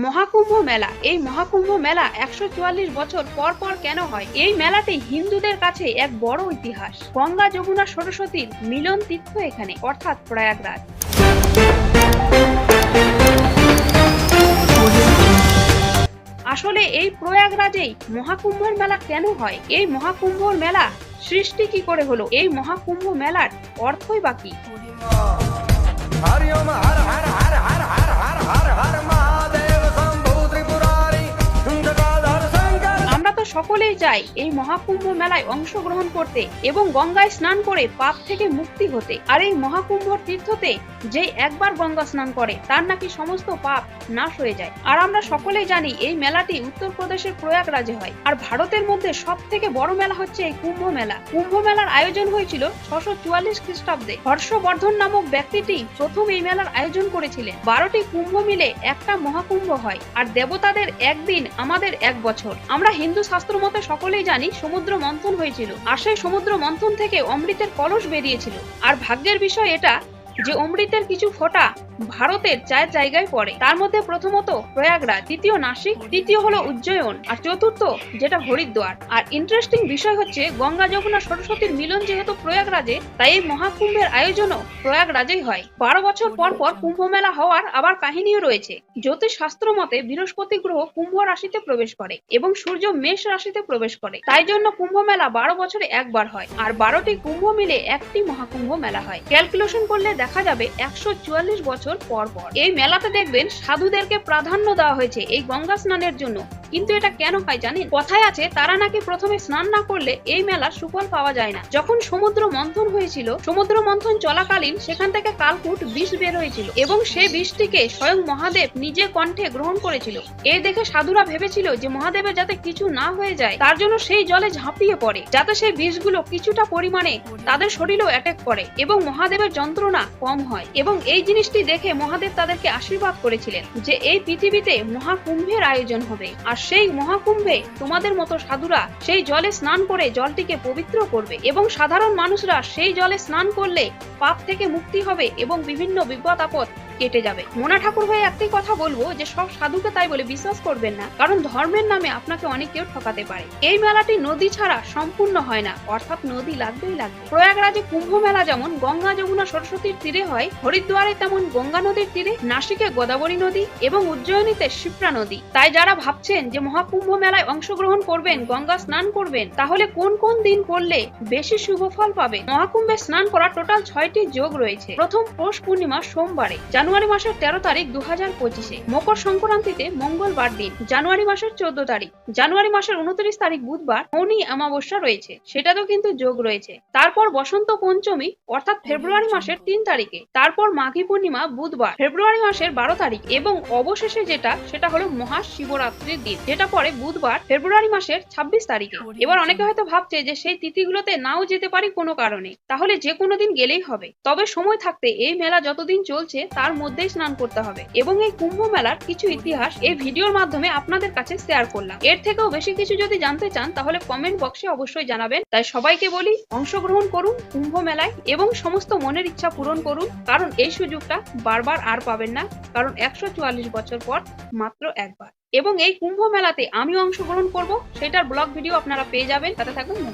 মহাকুম্ভ মেলা। এই মহাকুম্ভ মেলা 144 বছর পর পর কেন হয়? এই মেলাটি হিন্দুদের কাছে এক বড় ইতিহাস। গঙ্গা, যমুনা, সরস্বতীর মিলন তীর্থ এখানে, অর্থাৎ প্রয়াগরাজ। আসলে এই প্রয়াগরাজেই মহাকুম্ভের মেলা কেন হয়? এই মহাকুম্ভ মেলা সৃষ্টি কি করে হলো? এই মহাকুম্ভ মেলার অর্থই বা কি? আমরা তো সকলেই চাই এই মহাকুম্ভ মেলায় অংশগ্রহণ করতে এবং গঙ্গায় স্নান করে পাপ থেকে মুক্তি হতে। আর এই মহাকুম্ভ তীর্থতে যে একবার গঙ্গা স্নান করে তার নাকি সমস্ত পাপ নাশ হয়ে যায়। আর আমরা সকলেই জানি এই মেলাটি উত্তরপ্রদেশের প্রয়াগরাজে হয়। আর ভারতের মধ্যে সব থেকে বড় মেলা হচ্ছে এই কুম্ভ মেলা। কুম্ভ মেলার আয়োজন হয়েছিল 644 খ্রিস্টাব্দে। হর্ষবর্ধন নামক ব্যক্তিটি প্রথম এই মেলার আয়োজন করেছিলেন। 12টি কুম্ভ মিলে একটা মহাকুম্ভ হয়। আর দেবতাদের একদিন, আমাদের এক বছর। আমরা হিন্দু শাস্ত্র মতে সকলেই জানি সমুদ্র মন্থন হয়েছিল। আর সেই সমুদ্র মন্থন থেকে অমৃতের কলস বেরিয়েছিল। আর ভাগ্যের বিষয় এটা যে অমৃতের কিছু ফোঁটা ভারতের 4 জায়গায় পড়ে। তার মধ্যে প্রথমত প্রয়াগরাজ, দ্বিতীয় নাসিক, তৃতীয় হলো উজ্জয়ন, আর চতুর্থ যেটা হরিদ্বার। আর ইন্টারেস্টিং বিষয় হচ্ছে গঙ্গা, যমুনা, সরস্বতীর মিলন যেহেতু প্রয়াগরাজে, তাই এই মহাকুম্ভের আয়োজনও প্রয়াগরাজেই হয়। 12 বছর পর পর কুম্ভ মেলা হওয়ার আবার কাহিনীও রয়েছে। জ্যোতিষ শাস্ত্র মতে বৃহস্পতি গ্রহ কুম্ভ রাশিতে প্রবেশ করে এবং সূর্য মেষ রাশিতে প্রবেশ করে। তাই জন্য কুম্ভ মেলা 12 বছরে একবার হয়। আর 12টি কুম্ভ মিলে একটি মহাকুম্ভ মেলা হয়। ক্যালকুলেশন করলে দেখা যাবে 144 বছর পর পর। এই মেলাতে দেখবেন সাধুদেরকে প্রাধান্য দেওয়া হয়েছে এই গঙ্গা স্নানের জন্য। কিন্তু এটা কেন হয় জানেন? কথায় আছে তারা নাকি প্রথমে স্নান না করলে এই মেলার সুফল পাওয়া যায় না। যখন সমুদ্র মন্থন হয়েছিল, সমুদ্র মন্থন চলাকালীন সেখান থেকে কালকূট বিষ বের হয়েছিল এবং সেই বিষটিকে স্বয়ং মহাদেব নিজে কণ্ঠে গ্রহণ করেছিল। এই দেখে সাধুরা ভেবেছিল যে মহাদেবের যাতে কিছু না হয়ে যায় তার জন্য সেই জলে ঝাঁপিয়ে পড়ে, যাতে সেই বিষগুলো কিছুটা পরিমাণে তাদের শরীরেও অ্যাটাক করে এবং মহাদেবের যন্ত্রণা কম হয়। এবং এই জিনিসটি দেখে মহাদেব তাদেরকে আশীর্বাদ করেছিলেন যে এই পৃথিবীতে মহাকুম্ভের আয়োজন হবে। আর সেই মহাকুম্ভে তোমাদের মতো সাধুরা সেই জলে স্নান করে জলটিকে পবিত্র করবে এবং সাধারণ মানুষরা সেই জলে স্নান করলে পাপ থেকে মুক্তি হবে এবং বিভিন্ন বিপদ আপদ কেটে যাবে। মোনা ঠাকুর ভাই একটাই কথা বলবো যে সব সাধুকে তাই বলে বিশ্বাস করবেন না, কারণ ধর্মের নামে আপনাকে অনেক কেউ ঠকাতে পারে। এই মেলাটি নদী ছাড়া সম্পূর্ণ হয় না, অর্থাৎ নদী লাগবেই লাগবে। প্রয়াগরাজে কুম্ভ মেলা যেমন গঙ্গা, যমুনা, সরস্বতীর তীরে হয়, হরিদ্বারে তেমন গঙ্গা নদীর তীরে, নাসিকে গোদাবরী নদী এবং উজ্জয়িনীতে শিপ্রা নদী। তাই যারা ভাবছেন যে মহাকুম্ভ মেলায় অংশগ্রহণ করবেন, গঙ্গা স্নান করবেন, তাহলে কোন কোন দিন করলে বেশি শুভ ফল পাবে? মহাকুম্ভে স্নান করার টোটাল 6টি যোগ রয়েছে। প্রথম পৌষ পূর্ণিমা সোমবারে, জানুয়ারি মাসের 13 তারিখ 2025-এ, মকর সংক্রান্তিতে মঙ্গলবার দিন, জানুয়ারি মাসের 14 তারিখ, জানুয়ারি মাসের 29 তারিখ বুধবার মৌনী অমাবস্যা রয়েছে, সেটাতেও কিন্তু যোগ রয়েছে। তারপর বসন্ত পঞ্চমী অর্থাৎ ফেব্রুয়ারি মাসের 3 তারিখে, তারপর মাঘী পূর্ণিমা বুধবার ফেব্রুয়ারি মাসের 12 তারিখ এবং অবশেষে সেটা হলো মহাশিবরাত্রির দিন, যেটা পরে বুধবার ফেব্রুয়ারি মাসের 26 তারিখে। এবার অনেকে হয়তো ভাবছে যে সেই তিথিগুলোতে নাও যেতে পারি কোনো কারণে, তাহলে যে কোনো দিন গেলেই হবে। তবে সময় থাকতে এই মেলা যতদিন চলছে তার মধ্যেই স্নান করতে হবে। এবং এই কুম্ভ মেলার কিছু ইতিহাস এই ভিডিওর মাধ্যমে আপনাদের কাছে শেয়ার করলাম। এর থেকেও বেশি কিছু যদি জানতে চান তাহলে কমেন্ট বক্সে অবশ্যই জানাবেন। তাই সবাইকে বলি অংশগ্রহণ করুন কুম্ভ মেলায় এবং সমস্ত মনের ইচ্ছা পূরণ করুন, কারণ এই সুযোগটা বারবার আর পাবেন না, কারণ 144 বছর পর মাত্র একবার। এবং এই কুম্ভ মেলাতে আমিও অংশগ্রহণ করব, সেটার ব্লগ ভিডিও আপনারা পেয়ে যাবেন। তাতে থাকবেন।